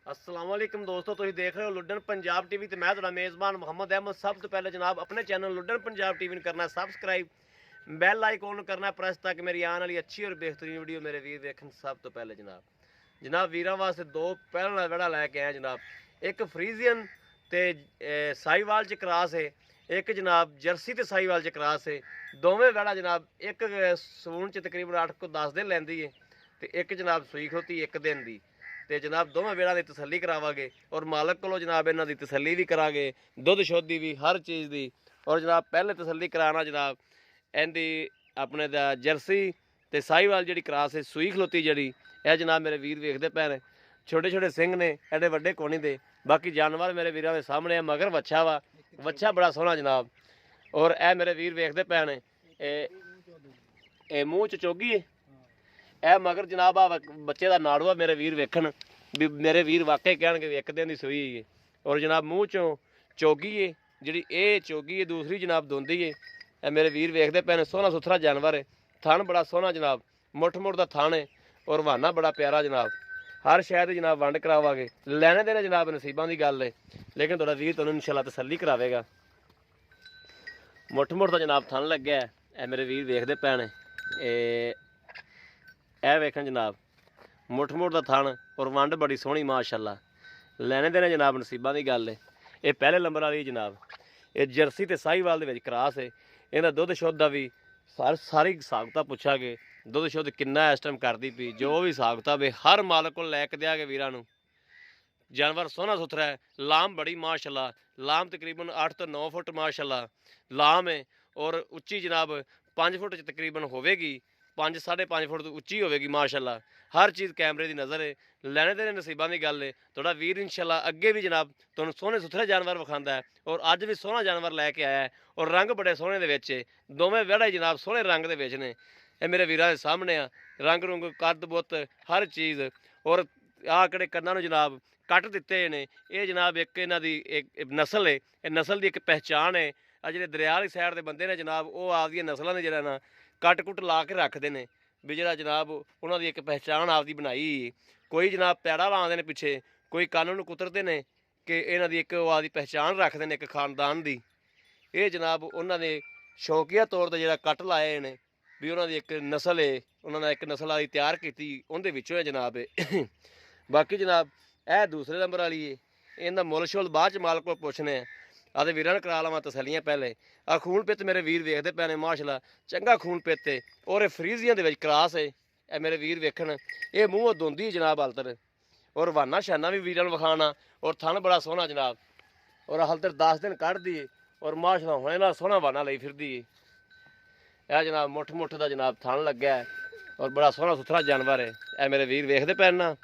अस्सलाम वालेकुम दोस्तों, तुम देख रहे हो लुड्डन पंजाब टीवी ते मैं तुहाडा मेज़बान मुहम्मद अहमद। सब तो पहले जनाब अपने चैनल लुड्डन पंजाब टीवी करना सबसक्राइब, बैल आइकॉन करना प्रेस ताकि मेरी आने वाली अच्छी और बेहतरीन वीडियो मेरे वीर देखन। सब तो पहले जनाब वीरां वास्ते दो पहला वेड़ा लैके आया जनाब। एक फ्रीजियन ते साहीवाल च क्रॉस है, एक जनाब जर्सी ते साहीवाल च क्रॉस है। दोवें वेड़ा जनाब एक सून च तकरीबन 8 को 10 दिन लैंदी है ते एक जनाब सूई खोती एक दिन दी। ਤੇ ਜਨਾਬ ਦੋਵੇਂ ਵੇੜਾਂ ਦੀ ਤਸੱਲੀ ਕਰਾਵਾਂਗੇ ਔਰ ਮਾਲਕ ਕੋਲੋਂ ਜਨਾਬ ਇਹਨਾਂ ਦੀ ਤਸੱਲੀ ਵੀ ਕਰਾਂਗੇ, ਦੁੱਧ ਸ਼ੁੱਧ ਦੀ ਵੀ, ਹਰ ਚੀਜ਼ ਦੀ। ਔਰ ਜਨਾਬ ਪਹਿਲੇ ਤਸੱਲੀ ਕਰਾਣਾ ਜਨਾਬ ਇਹਦੀ ਆਪਣੇ ਦਾ ਜਰਸੀ ਤੇ ਸਾਹੀਵਾਲ ਜਿਹੜੀ ਕਰਾਸ ਹੈ ਸੂਈ ਖਲੋਤੀ ਜਿਹੜੀ ਇਹ ਜਨਾਬ ਮੇਰੇ ਵੀਰ ਵੇਖਦੇ ਪਏ ਨੇ। ਛੋਟੇ ਛੋਟੇ ਸਿੰਘ ਨੇ, ਐਡੇ ਵੱਡੇ ਕੋਣੀ ਦੇ। ਬਾਕੀ ਜਾਨਵਰ ਮੇਰੇ ਵੀਰਾਂ ਦੇ ਸਾਹਮਣੇ ਆ, ਮਗਰ ਵੱਛਾ ਵਾ, ਵੱਛਾ ਬੜਾ ਸੋਹਣਾ ਜਨਾਬ। ਔਰ ਇਹ ਮੇਰੇ ਵੀਰ ਵੇਖਦੇ ਪਏ ਨੇ, ਇਹ ਮੂੰਹ ਚ ਚੋਗੀ ਹੈ। ਇਹ ਮਗਰ ਜਨਾਬ ਆ ਬੱਚੇ ਦਾ ਨਾੜੂਆ ਮੇਰੇ ਵੀਰ ਵੇਖਣ ਵੀ ਮੇਰੇ ਵੀਰ ਵਾਕਈ ਕਹਿਣਗੇ ਵੀ ਇੱਕ ਦਿਨ ਦੀ ਸੂਈ ਹੈ। ਔਰ ਜਨਾਬ ਮੂੰਹ ਚੋਂ ਚੋਗੀ ਹੈ ਜਿਹੜੀ, ਇਹ ਚੋਗੀ ਹੈ। ਦੂਸਰੀ ਜਨਾਬ ਦੋਂਦੀ ਹੈ। ਇਹ ਮੇਰੇ ਵੀਰ ਵੇਖਦੇ ਪਏ ਨੇ, ਸੋਹਣਾ ਸੁਥਰਾ ਜਾਨਵਰ ਹੈ। ਥਣ ਬੜਾ ਸੋਹਣਾ ਜਨਾਬ, ਮੁੱਠ ਮੁੱਠ ਦਾ ਥਣ ਹੈ ਔਰ ਵਾਨਾ ਬੜਾ ਪਿਆਰਾ ਜਨਾਬ। ਹਰ ਸ਼ਾਇਦ ਜਨਾਬ ਵੰਡ ਕਰਾਵਾਂਗੇ, ਲੈਣੇ ਦੇਣੇ ਜਨਾਬ ਨਸੀਬਾਂ ਦੀ ਗੱਲ ਹੈ। ਲੇਕਿਨ ਤੁਹਾਡਾ ਵੀਰ ਤੁਹਾਨੂੰ ਇਨਸ਼ਾਅੱਲਾ ਤਸੱਲੀ ਕਰਾਵੇਗਾ। ਮੁੱਠ ਮੁੱਠ ਦਾ ਜਨਾਬ ਥਣ ਲੱਗਿਆ। ਇਹ ਮੇਰੇ ਵੀਰ ਵੇਖਦੇ ਪਏ ਨੇ, ਇਹ ਵੇਖਣ ਜਨਾਬ ਮੁੱਠ ਮੁੱਠ ਦਾ ਥਣ ਔਰ ਵੰਡ ਬੜੀ ਸੋਹਣੀ ਮਾਸ਼ਾਅੱਲਾ। ਲੈਣੇ ਦੇਣੇ ਜਨਾਬ ਨਸੀਬਾਂ ਦੀ ਗੱਲ ਹੈ। ਇਹ ਪਹਿਲੇ ਨੰਬਰ ਵਾਲੀ ਜਨਾਬ, ਇਹ ਜਰਸੀ ਤੇ ਸਾਹੀਵਾਲ ਦੇ ਵਿੱਚ ਕਰਾਸ ਹੈ। ਇਹਦਾ ਦੁੱਧ ਸ਼ੁੱਧ ਦਾ ਵੀ ਸਾਰੀ ਸਾਖਤਾ ਪੁੱਛਾਂਗੇ, ਦੁੱਧ ਸ਼ੁੱਧ ਕਿੰਨਾ ਇਸ ਟਾਈਮ ਕਰਦੀ ਪਈ, ਜੋ ਵੀ ਸਾਖਤਾ ਵੇ ਹਰ ਮਾਲਕ ਕੋਲ ਲੈ ਕੇ ਦਿਆਂਗੇ ਵੀਰਾਂ ਨੂੰ। ਜਾਨਵਰ ਸੋਹਣਾ ਸੁਥਰਾ ਹੈ, ਲਾਮ ਬੜੀ ਮਾਸ਼ਾਅੱਲਾ। ਲਾਮ ਤਕਰੀਬਨ 8 ਤੋਂ 9 ਫੁੱਟ ਮਾਸ਼ਾਅੱਲਾ ਲਾਮ ਹੈ। ਔਰ ਉੱਚੀ ਜਨਾਬ 5 ਫੁੱਟ 'ਚ ਤਕਰੀਬਨ ਹੋਵੇਗੀ, 5 5.5 ਫੁੱਟ ਤੋਂ ਉੱਚੀ ਹੋਵੇਗੀ ਮਾਸ਼ਾਅੱਲਾ। ਹਰ ਚੀਜ਼ ਕੈਮਰੇ ਦੀ ਨਜ਼ਰ ਹੈ। ਲੈਣੇ ਦੇਣੇ ਨਸੀਬਾਂ ਦੀ ਗੱਲ ਹੈ। ਤੁਹਾਡਾ ਵੀਰ ਇਨਸ਼ਾਅੱਲਾ ਅੱਗੇ ਵੀ ਜਨਾਬ ਤੁਹਾਨੂੰ ਸੋਹਣੇ ਸੁਥਰੇ ਜਾਨਵਰ ਵਿਖਾਉਂਦਾ ਹੈ ਔਰ ਅੱਜ ਵੀ ਸੋਹਣਾ ਜਾਨਵਰ ਲੈ ਕੇ ਆਇਆ ਹੈ। ਔਰ ਰੰਗ ਬੜੇ ਸੋਹਣੇ ਦੇ ਵਿੱਚ ਹੈ। ਦੋਵੇਂ ਵਿਹੜਾ ਜਨਾਬ ਸੋਹਣੇ ਰੰਗ ਦੇ ਵਿੱਚ ਨੇ। ਇਹ ਮੇਰੇ ਵੀਰਾਂ ਦੇ ਸਾਹਮਣੇ ਆ, ਰੰਗ ਰੁੰਗ ਕੱਦ ਬੁੱਤ ਹਰ ਚੀਜ਼। ਔਰ ਆਹ ਕਿਹੜੇ ਕੰਨਾਂ ਨੂੰ ਜਨਾਬ ਕੱਟ ਦਿੱਤੇ ਨੇ, ਇਹ ਜਨਾਬ ਇੱਕ ਇਹਨਾਂ ਦੀ ਇੱਕ ਨਸਲ ਹੈ। ਇਹ ਨਸਲ ਦੀ ਇੱਕ ਪਹਿਚਾਣ ਹੈ। ਆ ਜਿਹੜੇ ਦਰਿਆ ਵਾਲੀ ਸਾਈਡ ਦੇ ਬੰਦੇ ਨੇ ਜਨਾਬ, ਉਹ ਆਪਦੀਆਂ ਨਸਲਾਂ ਦੇ ਜਿਹੜਾ ਨਾ ਕੱਟ ਕੁੱਟ ਲਾ ਕੇ ਰੱਖਦੇ ਨੇ ਵੀ ਜਿਹੜਾ ਜਨਾਬ ਉਹਨਾਂ ਦੀ ਇੱਕ ਪਹਿਚਾਣ ਆਪਦੀ ਬਣਾਈ। ਕੋਈ ਜਨਾਬ ਪੈੜਾ ਲਾਉਂਦੇ ਨੇ ਪਿੱਛੇ, ਕੋਈ ਕੰਨ ਨੂੰ ਕੁਤਰਦੇ ਨੇ ਕਿ ਇਹਨਾਂ ਦੀ ਇੱਕ ਆਪਦੀ ਪਹਿਚਾਣ ਰੱਖਦੇ ਨੇ ਇੱਕ ਖਾਨਦਾਨ ਦੀ। ਇਹ ਜਨਾਬ ਉਹਨਾਂ ਦੇ ਸ਼ੌਕੀਆ ਤੌਰ 'ਤੇ ਜਿਹੜਾ ਕੱਟ ਲਾਏ ਨੇ ਵੀ ਉਹਨਾਂ ਦੀ ਇੱਕ ਨਸਲ ਹੈ, ਉਹਨਾਂ ਨੇ ਇੱਕ ਨਸਲ ਵਾਲੀ ਤਿਆਰ ਕੀਤੀ, ਉਹਦੇ ਵਿੱਚੋਂ ਹੈ ਜਨਾਬ ਇਹ। ਬਾਕੀ ਜਨਾਬ ਇਹ ਦੂਸਰੇ ਨੰਬਰ ਵਾਲੀ ਹੈ। ਇਹਦਾ ਮੁੱਲ ਸ਼ੁੱਲ ਬਾਅਦ 'ਚ ਮਾਲਕ ਕੋਲ ਪੁੱਛਣੇ ਆ। ਆਦੇ ਵੀਰਾਂ ਨੂੰ ਕਰਾ ਲਵਾਂ ਤਸੱਲੀਆਂ ਪਹਿਲੇ। ਆ ਖੂਨ ਪਿੱਤ ਮੇਰੇ ਵੀਰ ਵੇਖਦੇ ਪਏ ਨੇ ਮਾਸ਼ਾਅੱਲਾ, ਚੰਗਾ ਖੂਨ ਪਿੱਤ ਹੈ। ਔਰ ਇਹ ਫਰੀਜ਼ੀਆਂ ਦੇ ਵਿੱਚ ਕਰਾਸ ਹੈ। ਇਹ ਮੇਰੇ ਵੀਰ ਵੇਖਣ, ਇਹ ਮੂੰਹੋਂ ਦੋਂਦੀ ਜਨਾਬ ਹਲਤਰ। ਔਰ ਵਾਨਾ ਸ਼ਾਨਾ ਵੀ ਵੀਰਾਂ ਨੂੰ ਵਿਖਾਣਾ। ਔਰ ਥਣ ਬੜਾ ਸੋਹਣਾ ਜਨਾਬ। ਔਰ ਹਲਤਰ 10 ਦਿਨ ਕੱਢਦੀ ਹੈ ਔਰ ਮਾਸ਼ਾਅੱਲਾ ਹੁਣੇ ਨਾਲ ਸੋਹਣਾ ਵਾਨਾ ਲਈ ਫਿਰਦੀ ਹੈ। ਇਹ ਜਨਾਬ ਮੁੱਠ ਮੁੱਠ ਦਾ ਜਨਾਬ ਥਣ ਲੱਗਾ ਹੈ ਔਰ ਬੜਾ ਸੋਹਣਾ ਸੁਥਰਾ ਜਾਨਵਰ ਹੈ। ਇਹ ਮੇਰੇ ਵੀਰ ਵੇਖਦੇ ਪਏ ਨਾ।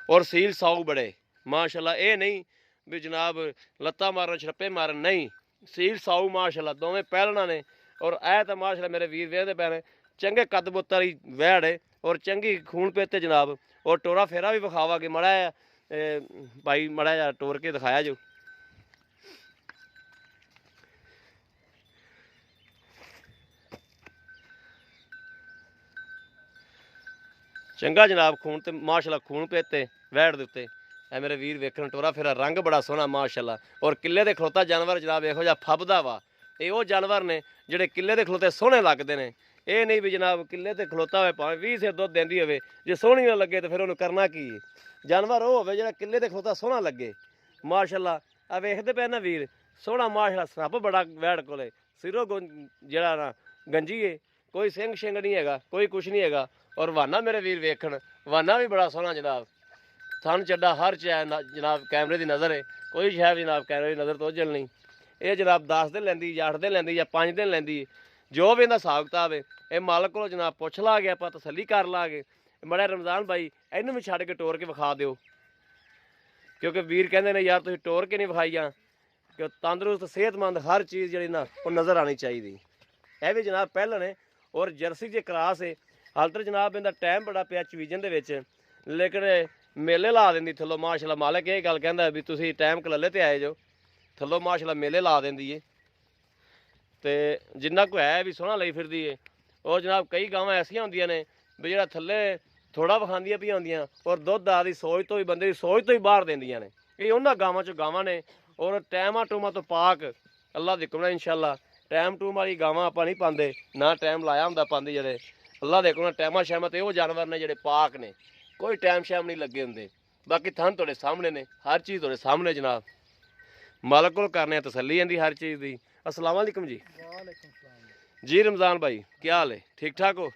ਔਰ ਸੀਲ ਸਾਊ ਬੜੇ ਮਾਸ਼ਾਅੱਲਾ। ਇਹ ਨਹੀਂ ਵੀ ਜਨਾਬ ਲੱਤਾਂ ਮਾਰਨ ਛੱਪੇ ਮਾਰਨ, ਨਹੀਂ, ਸੀਲ ਸਾਊ ਮਾਸ਼ਾਅੱਲਾ ਦੋਵੇਂ ਪਹਿਲਣਾ ਨੇ। ਔਰ ਇਹ ਤਾਂ ਮਾਸ਼ਾਅੱਲਾ ਮੇਰੇ ਵੀਰ ਵੇਖਦੇ ਪਏ ਨੇ, ਚੰਗੇ ਕੱਦ ਬੁੱਤ ਵਾਲੀ ਵਹਿੜ ਹੈ ਔਰ ਚੰਗੀ ਖੂਨ ਪੇਤੇ ਜਨਾਬ। ਔਰ ਟੋਰਾ ਫੇਰਾ ਵੀ ਵਿਖਾਵਾਂਗੇ ਮਾੜਾ ਭਾਈ, ਮਾੜਾ ਜਿਹਾ ਟੋਰ ਕੇ ਦਿਖਾਇਆ ਜੋ। ਚੰਗਾ ਜਨਾਬ ਖੂਨ ਤੇ ਮਾਸ਼ਾਅੱਲਾ ਖੂਨ ਪੇਤੇ ਵਹਿੜ ਦੇ ਉੱਤੇ। ਇਹ ਮੇਰੇ ਵੀਰ ਵੇਖਣ ਟੋਰਾ ਫੇਰਾ, ਰੰਗ ਬੜਾ ਸੋਹਣਾ ਮਾਸ਼ਾਅੱਲਾ। ਔਰ ਕਿੱਲੇ ਦੇ ਖਲੋਤਾ ਜਾਨਵਰ ਜਨਾਬ ਇਹੋ ਜਿਹਾ ਫੱਬਦਾ ਵਾ। ਇਹ ਉਹ ਜਾਨਵਰ ਨੇ ਜਿਹੜੇ ਕਿੱਲੇ ਦੇ ਖਲੋਤੇ ਸੋਹਣੇ ਲੱਗਦੇ ਨੇ। ਇਹ ਨਹੀਂ ਵੀ ਜਨਾਬ ਕਿੱਲੇ ਤੇ ਖਲੋਤਾ ਹੋਵੇ ਭਾਵੇਂ 20 ਸਿਰ ਦੁੱਧ ਦਿੰਦੀ ਹੋਵੇ, ਜੇ ਸੋਹਣੀ ਨਾ ਲੱਗੇ ਤਾਂ ਫਿਰ ਉਹਨੂੰ ਕਰਨਾ ਕੀ ਹੈ। ਜਾਨਵਰ ਉਹ ਹੋਵੇ ਜਿਹੜਾ ਕਿੱਲੇ ਤੇ ਖਲੋਤਾ ਸੋਹਣਾ ਲੱਗੇ ਮਾਸ਼ਾਅੱਲਾ। ਆ ਵੇਖਦੇ ਪਏ ਨਾ ਵੀਰ, ਸੋਹਣਾ ਮਾਸ਼ਾਅੱਲਾ। ਸੱਪ ਬੜਾ ਵੈੜ ਕੋਲੇ, ਸਿਰੋਂ ਜਿਹੜਾ ਨਾ ਗੰਜੀ ਹੈ, ਕੋਈ ਸਿੰਘ ਸ਼ਿੰਗ ਨਹੀਂ ਹੈਗਾ, ਕੋਈ ਕੁਛ ਨਹੀਂ ਹੈਗਾ। ਔਰ ਵਾਨਾ ਮੇਰੇ ਵੀਰ ਵੇਖਣ, ਵਾਨਾ ਵੀ ਬੜਾ ਸੋਹਣਾ ਜਨਾਬ। ਥਣ ਚੱਡਾ ਹਰ ਚੀਜ਼ ਜਨਾਬ ਕੈਮਰੇ ਦੀ ਨਜ਼ਰ ਹੈ। ਕੋਈ ਸ਼ਾਇਦ ਜਨਾਬ ਕੈਮਰੇ ਦੀ ਨਜ਼ਰ ਤੋਂ ਓਝਲ ਨਹੀਂ। ਇਹ ਜਨਾਬ 10 ਦਿਨ ਲੈਂਦੀ ਜਾਂ 8 ਦਿਨ ਲੈਂਦੀ ਜਾਂ 5 ਦਿਨ ਲੈਂਦੀ, ਜੋ ਵੀ ਇਹਦਾ ਹਿਸਾਬ ਕਿਤਾਬ ਹੈ। ਇਹ ਮਾਲਕ ਕੋਲੋਂ ਜਨਾਬ ਪੁੱਛ ਲਾ ਗਿਆ, ਆਪਾਂ ਤਸੱਲੀ ਕਰ ਲਾਂਗੇ। ਬੜਾ ਰਮਜ਼ਾਨ ਭਾਈ ਇਹਨੂੰ ਵੀ ਛੱਡ ਕੇ ਟੋਰ ਕੇ ਵਿਖਾ ਦਿਓ, ਕਿਉਂਕਿ ਵੀਰ ਕਹਿੰਦੇ ਨੇ ਯਾਰ ਤੁਸੀਂ ਟੋਰ ਕੇ ਨਹੀਂ ਵਿਖਾਈਆਂ, ਕਿ ਤੰਦਰੁਸਤ ਸਿਹਤਮੰਦ ਹਰ ਚੀਜ਼ ਜਿਹੜੀ ਨਾ ਉਹ ਨਜ਼ਰ ਆਉਣੀ ਚਾਹੀਦੀ। ਇਹ ਵੀ ਜਨਾਬ ਪਹਿਲਾਂ ਨੇ। ਔਰ ਜਰਸੀ ਜੇ ਕਰਾਸ ਹੈ। ਹਾਲਤਰ ਜਨਾਬ ਇਹਦਾ ਟਾਈਮ ਬੜਾ ਪਿਆ ਚਵੀਜਨ ਦੇ ਵਿੱਚ, ਲੇਕਿਨ ਮੇਲੇ ਲਾ ਦਿੰਦੀ ਥੱਲੋਂ ਮਾਸ਼ਾਅੱਲਾ। ਮਾਲਕ ਇਹ ਗੱਲ ਕਹਿੰਦਾ ਵੀ ਤੁਸੀਂ ਟਾਈਮ ਕਲੱਲੇ ਤੇ ਆਏ ਜੋ, ਥੱਲੋਂ ਮਾਸ਼ਾਅੱਲਾ ਮੇਲੇ ਲਾ ਦਿੰਦੀ ਏ। ਤੇ ਜਿੰਨਾ ਕੁ ਹੈ ਵੀ ਸੋਹਣਾ ਲਈ ਫਿਰਦੀ ਏ। ਔਰ ਜਨਾਬ ਕਈ ਗਾਵਾਂ ਐਸੀਆਂ ਹੁੰਦੀਆਂ ਨੇ ਵੀ ਜਿਹੜਾ ਥੱਲੇ ਥੋੜਾ ਵਿਖਾਉਂਦੀਆਂ ਵੀ ਆਉਂਦੀਆਂ ਔਰ ਦੁੱਧ ਆ ਦੀ ਸੋਚ ਤੋਂ ਹੀ ਬੰਦੇ ਦੀ ਸੋਚ ਤੋਂ ਹੀ ਬਾਹਰ ਦਿੰਦੀਆਂ ਨੇ। ਇਹ ਉਹਨਾਂ ਗਾਵਾਂ ਚੋਂ ਗਾਵਾਂ ਨੇ ਔਰ ਟਾਈਮਾਂ ਟੂਮਾਂ ਤੋਂ ਪਾਕ ਅੱਲਾ ਦੇ ਹੁਕਮ ਨਾਲ ਇਨਸ਼ਾਅੱਲਾ। ਟਾਈਮ ਟੂਮ ਵਾਲੀ ਗਾਵਾਂ ਆਪਾਂ ਨਹੀਂ ਪਾਉਂਦੇ, ਨਾ ਟਾਈਮ ਲਾਇਆ ਹੁੰਦਾ ਪਾਉਂਦੇ। ਜਿਹੜੇ ਅੱਲਾ ਦੇ ਹੁਕਮ ਨਾਲ ਟਾਈਮਾਂ ਸ਼ਾਮਾਂ ਤੇ ਉਹ ਜਾਨਵਰ ਨੇ ਜਿਹੜੇ ਪਾਕ ਨੇ, ਕੋਈ ਟਾਈਮ ਸ਼ਾਮ ਨਹੀਂ ਲੱਗੇ ਹੁੰਦੇ। ਬਾਕੀ ਥਣ ਤੁਹਾਡੇ ਸਾਹਮਣੇ ਨੇ, ਹਰ ਚੀਜ਼ ਤੁਹਾਡੇ ਸਾਹਮਣੇ ਜਨਾਬ। ਮਾਲਕ ਕੋਲ ਕਰਨੇ ਆ ਤਸੱਲੀ ਜਾਂਦੀ ਹਰ ਚੀਜ਼ ਦੀ। अस्सलाम वालेकुम जी। जी रमज़ान भाई क्या हाल है, ठीक ठाक हो?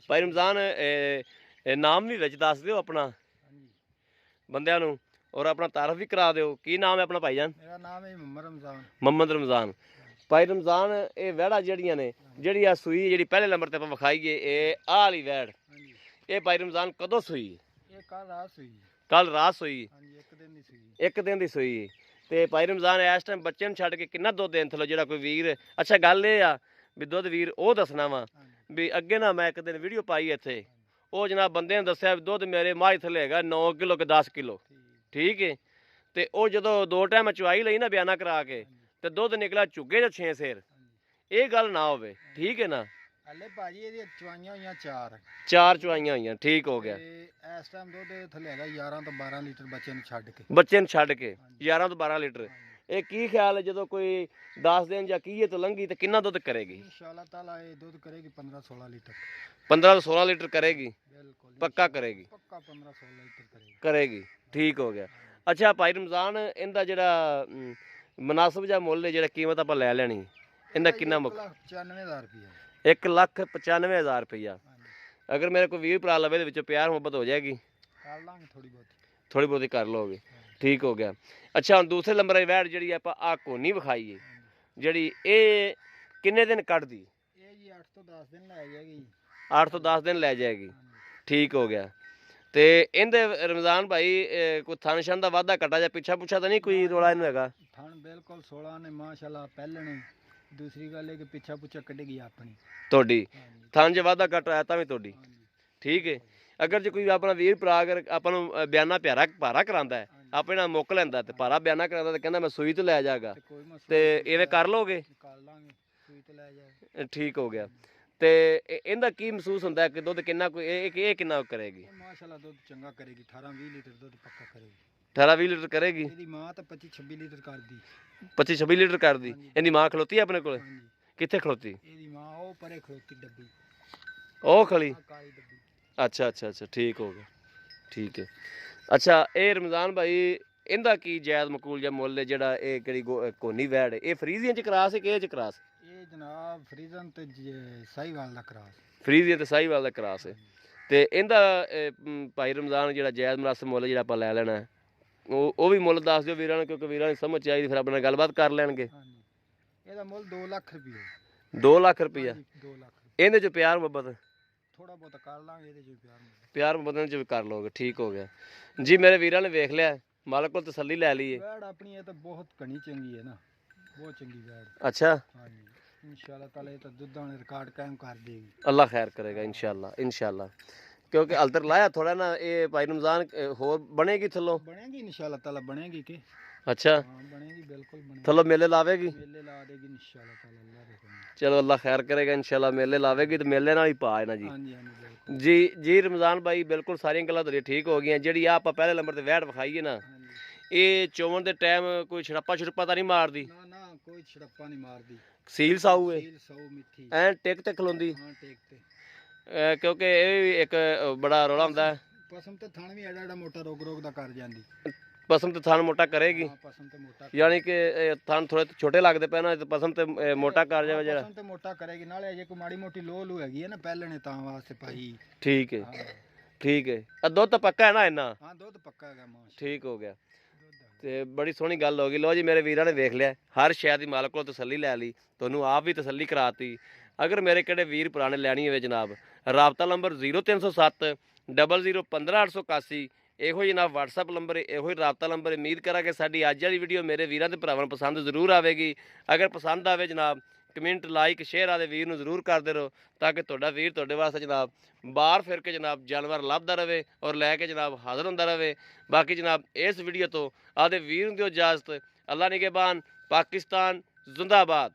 भाई रमज़ान नाम भी विच दस दिओ अपना बंदियां नूं और अपना तारफ भी करा दिओ। की नाम है अपना भाईजान? मेरा नाम है मोहम्मद रमज़ान। भाई रमज़ान ये वैड़ा जड़ियां ने, जड़ी आ सूई जी पहले नंबर ते आपां विखाईए, आ वाली वैड़ ये भाई रमज़ान कदों सूई? कल रात सूई, एक दिन दी सूई। ਤੇ ਭਾਈ ਰਮਜ਼ਾਨ ਇਸ ਟਾਈਮ ਬੱਚੇ ਨੂੰ ਛੱਡ ਕੇ ਕਿੰਨਾ ਦੁੱਧ ਦੇਣ ਥਲੋ ਜਿਹੜਾ ਕੋਈ ਵੀਰ? ਅੱਛਾ ਗੱਲ ਇਹ ਆ ਵੀ ਦੁੱਧ ਵੀਰ ਉਹ ਦੱਸਣਾ ਵਾ ਵੀ ਅੱਗੇ ਨਾ ਮੈਂ ਇੱਕ ਦਿਨ ਵੀਡੀਓ ਪਾਈ ਇੱਥੇ, ਉਹ ਜਨਾਬ ਬੰਦੇ ਨੇ ਦੱਸਿਆ ਵੀ ਦੁੱਧ ਮੇਰੇ ਮਾਝ ਥੱਲੇ ਹੈਗਾ 9 ਕਿਲੋ ਕਿ 10 ਕਿਲੋ, ਠੀਕ ਹੈ। ਤੇ ਉਹ ਜਦੋਂ 2 ਟਾਈਮ ਚੁਆਈ ਲਈ ਨਾ ਬਿਆਨਾ ਕਰਾ ਕੇ ਤੇ ਦੁੱਧ ਨਿਕਲਿਆ ਝੁੱਗੇ ਜਾਂ 6 ਸੇਰ। ਇਹ ਗੱਲ ਨਾ ਹੋਵੇ, ਠੀਕ ਹੈ ਨਾ? ਹਲੇ ਭਾਜੀ ਇਹਦੀਆਂ ਚੁਆਈਆਂ ਹੋਈਆਂ 4 ਚੁਆਈਆਂ ਹੋਈਆਂ, ਠੀਕ ਹੋ ਗਿਆ। ਇਸ ਟਾਈਮ ਦੁੱਧ ਥੱਲੇ ਹੈਗਾ 11 ਤੋਂ 12 ਲੀਟਰ ਬੱਚੇ ਨੂੰ ਛੱਡ ਕੇ 11 ਤੋਂ 12 ਲੀਟਰ। ਇਹ ਕੀ ਖਿਆਲ ਹੈ ਜਦੋਂ ਕੋਈ 10 ਦਿਨ ਜਾਂ ਕੀਏ ਤੋਂ ਲੰਘੀ ਤੇ ਕਿੰਨਾ ਦੁੱਧ ਕਰੇਗੀ? ਇਨਸ਼ਾਅੱਲਾ ਤਾਲਾ ਇਹ ਦੁੱਧ ਕਰੇਗੀ 15-16 ਲੀਟਰ। 15 ਤੋਂ 16 ਲੀਟਰ ਕਰੇਗੀ, ਬਿਲਕੁਲ ਪੱਕਾ ਕਰੇਗੀ, ਪੱਕਾ 15-16 ਲੀਟਰ ਕਰੇਗੀ, ਠੀਕ ਹੋ ਗਿਆ। ਅੱਛਾ ਭਾਈ ਰਮਜ਼ਾਨ ਇਹਦਾ ਜਿਹੜਾ ਮੁਨਾਸਬ ਜਿਹਾ ਮੁੱਲ ਹੈ, ਜਿਹੜਾ ਕੀਮਤ ਆਪਾਂ ਲੈ ਲੈਣੀ, ਇਹਦਾ ਕਿੰਨਾ ਮੁੱਲ? 1,95,000 ਰੁਪਇਆ। 1,95,000 रुपया। अगर मेरे को 20 भरा लवे तो प्यार मुहब्बत हो जाएगी? कर लांगे थोड़ी बहुत कर लोगे, ठीक हो गया। अच्छा हम दूसरे नंबर की वैट जी आप आ कोनी विखाई है, जी ये किन्ने दिन कट दी? 8 ਤੋਂ 10 ਦਿਨ ਲੈ ਜਾएगी। 8 ਤੋਂ 10 दिन लै जाएगी, ठीक हो गया। ਤੇ ਇਹਦੇ ਰਮਜ਼ਾਨ ਭਾਈ ਕੋਈ ਥਣ ਸ਼ਨ ਦਾ ਵਾਧਾ ਘਟਾ ਜਾਂ ਪਿੱਛਾ ਪੁੱਛਾ ਤਾਂ ਨਹੀਂ ਕੋਈ ਰੋਲਾ ਇਹਨੂੰ ਹੈਗਾ? ਥਣ ਬਿਲਕੁਲ 16 ਨੇ ਮਾਸ਼ਾਅੱਲਾ ਪਹਿਲੇ ਨੇ। दूसरी गल है कि पिछा पुछा कटेगी अपनी ਤੁਹਾਡੀ ਥਣ ਜੇ ਵਾਧਾ ਘਟ ਆਇਆ ਤਾਂ ਵੀ ਤੁਹਾਡੀ, ਠੀਕ ਹੈ। ਅਗਰ ਜੇ ਕੋਈ ਆਪਣਾ ਵੀਰ ਭਰਾ ਅਗਰ ਆਪਾਂ ਨੂੰ ਬਿਆਨਾ ਭਾਰਾ ਕਰਾਂਦਾ ਹੈ, ਆਪਣੇ ਨਾਲ ਮੁੱਕ ਲੈਂਦਾ ਤੇ ਭਾਰਾ ਬਿਆਨਾ ਕਰਾਂਦਾ ਤੇ ਕਹਿੰਦਾ ਮੈਂ ਸੂਈ ਤੋਂ ਲੈ ਜਾਗਾ ਤੇ ਇਵੇਂ ਕਰ ਲੋਗੇ? ਕਰ ਲਾਂਗੇ, ਸੂਈ ਤੋਂ ਲੈ ਜਾਏ, ਠੀਕ ਹੋ ਗਿਆ। ਤੇ ਇਹਦਾ ਕੀ ਮਹਿਸੂਸ ਹੁੰਦਾ ਕਿ ਦੁੱਧ ਕਿੰਨਾ ਕੋਈ ਇਹ ਕਿੰਨਾ ਕਰੇਗੀ? ਮਾਸ਼ਾਅੱਲਾ ਦੁੱਧ ਚੰਗਾ ਕਰੇਗੀ, 18-20 ਲੀਟਰ ਦੁੱਧ ਪੱਕਾ ਕਰੇਗੀ। 18-20 ਲੀਟਰ ਕਰੇਗੀ। ਇਹਦੀ ਮਾਂ ਤਾਂ 25-26 ਲੀਟਰ ਕਰਦੀ। 25-26 ਲੀਟਰ ਕਰਦੀ। ਇਹਦੀ ਮਾਂ ਖਲੋਤੀ ਆਪਣੇ ਕੋਲ? ਕਿੱਥੇ ਖਲੋਤੀ? ਇਹਦੀ ਮਾਂ ਉਹ ਪਰੇ ਖਲੋਤੀ ਡੱਬੀ, ਉਹ ਖਲੀ। ਕਾਲੀ ਡੱਬੀ। ਅੱਛਾ ਅੱਛਾ ਅੱਛਾ, ਠੀਕ ਹੋ ਗਿਆ, ਠੀਕ ਹੈ। ਅੱਛਾ ਇਹ ਰਮਜ਼ਾਨ ਭਾਈ ਇਹਦਾ ਕੀ ਜਾਇਜ਼ ਮਕੂਲ ਜਾਂ ਮੁੱਲ ਹੈ ਜਿਹੜਾ ਇਹ ਕਿਹੜੀ ਕੋਨੀ ਵੈੜ ਹੈ? ਇਹ ਫਰੀਜ਼ੀਆਂ ਚ ਕਰਾਸ ਹੈ ਕਿ ਇਹ ਚ ਕਰਾਸ? ਇਹ ਜਨਾਬ ਫਰੀਜ਼ਨ ਤੇ ਸਾਹੀਵਾਲ ਦਾ ਕਰਾਸ। ਫਰੀਜ਼ੀਆਂ ਤੇ ਸਾਹੀਵਾਲ ਦਾ ਕਰਾਸ ਹੈ। ਤੇ ਇਹਦਾ ਭਾਈ ਰਮਜ਼ਾਨ ਜਿਹੜਾ ਜਾਇਜ਼ ਮੁਨਾਸਬ ਮੁੱਲ ਜਿਹੜਾ ਆਪਾਂ ਲੈ ਲੈਣਾ ਹੈ ਉਹ ਵੀ ਮੁੱਲ ਦੱਸ ਦਿਓ ਵੀਰਾਂ ਨੂੰ, ਕਿਉਂਕਿ ਵੀਰਾਂ ਨੂੰ ਸਮਝ ਚਾਹੀਦੀ, ਫਿਰ ਆਪਣੇ ਨਾਲ ਗੱਲਬਾਤ ਕਰ ਲੈਣਗੇ। ਇਹਦਾ ਮੁੱਲ 2 ਲੱਖ ਰੁਪਏ। 2 ਲੱਖ ਰੁਪਇਆ? 2 ਲੱਖ। ਇਹਦੇ ਚ ਪਿਆਰ ਮੁਹੱਬਤ ਥੋੜਾ ਬਹੁਤ ਕਰ ਲਾਂਗੇ, ਇਹਦੇ ਚ ਪਿਆਰ ਮੁਹੱਬਤ ਚ ਵੀ ਕਰ ਲੋਗੇ, ਠੀਕ ਹੋ ਗਿਆ ਜੀ। ਮੇਰੇ ਵੀਰਾਂ ਨੇ ਵੇਖ ਲਿਆ, ਮਾਲਕ ਕੋਲ ਤਸੱਲੀ ਲੈ ਲਈ ਹੈ। ਵੈੜ ਆਪਣੀ ਇਹ ਤਾਂ ਬਹੁਤ ਘਣੀ ਚੰਗੀ ਹੈ ਨਾ, ਬਹੁਤ ਚੰਗੀ ਵੈੜ। ਅੱਛਾ ਹਾਂਜੀ इंशाल्लाह ताला ये तो दुद्धां ने रिकॉर्ड कायम कर देगी। अल्लाह खैर करेगा इंशाल्लाह इंशाल्लाह। क्योंकि अलतर लाया थोड़ा ना ये भाई रमजान होर बनेगी थल्लो? बनेगी इंशाल्लाह ताला, बनेगी के? अच्छा बनेगी, बिल्कुल बनेगी। थल्लो मेले लावेगी? मेले ला देगी इंशाल्लाह ताला, अल्लाह दे हुक्म। चलो अल्लाह खैर करेगा इंशाल्लाह। मेले लावेगी तो मेले नाल ही पा है ना जी। हां जी हां जी जी जी रमजान भाई बिल्कुल सारी गल्लां तेरी ठीक हो गई। जिहड़ी आप पहले नंबर ते वैट विखाई है ना, ये चोवन दे टाइम कोई छड़प्पा छुड़प्पा तो नहीं मारदी? ना ना कोई छड़प्पा नहीं मारदी। सील साऊ है, सील साऊ मिठी ऐन टिक ते खलोंदी? हां टेक ते। क्योंकि ये एक बड़ा रौला हुंदा है, पसम ते थान भी एडा मोटा रोक रोक दा कर जांदी। पसम ते थान मोटा करेगी? हां पसम ते मोटा, यानी कि थान थोड़े छोटे लगते पे ना, तो पसम ते मोटा कर जावे जरा। पसम ते मोटा करेगी, नाले अजे कोई माड़ी मोटी लोह लू हैगी है ना पहले ने तां वास्ते पाई। ठीक है ठीक है। दुध तो पक्का है ना इन्ना? हां दुध पक्का है मां। ठीक हो गया। ਤੇ ਬੜੀ ਸੋਹਣੀ ਗੱਲ ਹੋ ਗਈ। ਲੋ ਜੀ ਮੇਰੇ ਵੀਰਾਂ ਨੇ ਵੇਖ ਲਿਆ, ਹਰ ਸ਼ੈ ਦੀ ਮਾਲਕ ਕੋਲ ਤਸੱਲੀ ਲੈ ਲਈ, ਤੁਹਾਨੂੰ ਆਪ ਵੀ ਤਸੱਲੀ ਕਰਾਤੀ। ਅਗਰ ਮੇਰੇ ਕਿਹੜੇ ਵੀਰ ਭਰਾ ਨੇ ਲੈਣੀ ਹੋਵੇ ਜਨਾਬ, ਰਾਬਤਾ ਨੰਬਰ 0307 00 15 881 ਇਹੋ ਜਨਾਬ WhatsApp ਨੰਬਰ, ਇਹੋ ਹੀ ਰਾਬਤਾ ਨੰਬਰ। ਉਮੀਦ ਕਰਾਂਗੇ ਸਾਡੀ ਅੱਜ ਵਾਲੀ ਵੀਡੀਓ ਮੇਰੇ ਵੀਰਾਂ ਤੇ ਭਰਾਵਾਂ ਨੂੰ ਪਸੰਦ ਜ਼ਰੂਰ ਆਵੇਗੀ। ਅਗਰ ਪਸੰਦ ਆਵੇ ਜਨਾਬ ਕਮੈਂਟ ਲਾਈਕ ਸ਼ੇਅਰ ਆਦੇ ਵੀਰ ਨੂੰ ਜ਼ਰੂਰ ਕਰਦੇ ਰਹੋ, ਤਾਂ ਕਿ ਤੁਹਾਡਾ ਵੀਰ ਤੁਹਾਡੇ ਵਾਸਤੇ ਜਨਾਬ ਬਾਹਰ ਫਿਰ ਕੇ ਜਨਾਬ ਜਾਨਵਰ ਲੱਭਦਾ ਰਹੇ ਔਰ ਲੈ ਕੇ ਜਨਾਬ ਹਾਜ਼ਰ ਹੁੰਦਾ ਰਹੇ। ਬਾਕੀ ਜਨਾਬ ਇਸ ਵੀਡੀਓ ਤੋਂ ਆਦੇ ਵੀਰ ਨੂੰ ਦਿਓ ਇਜਾਜ਼ਤ। ਅੱਲਾ ਨਿਗਹਿਬਾਨ। ਪਾਕਿस्तान जिंदाबाद।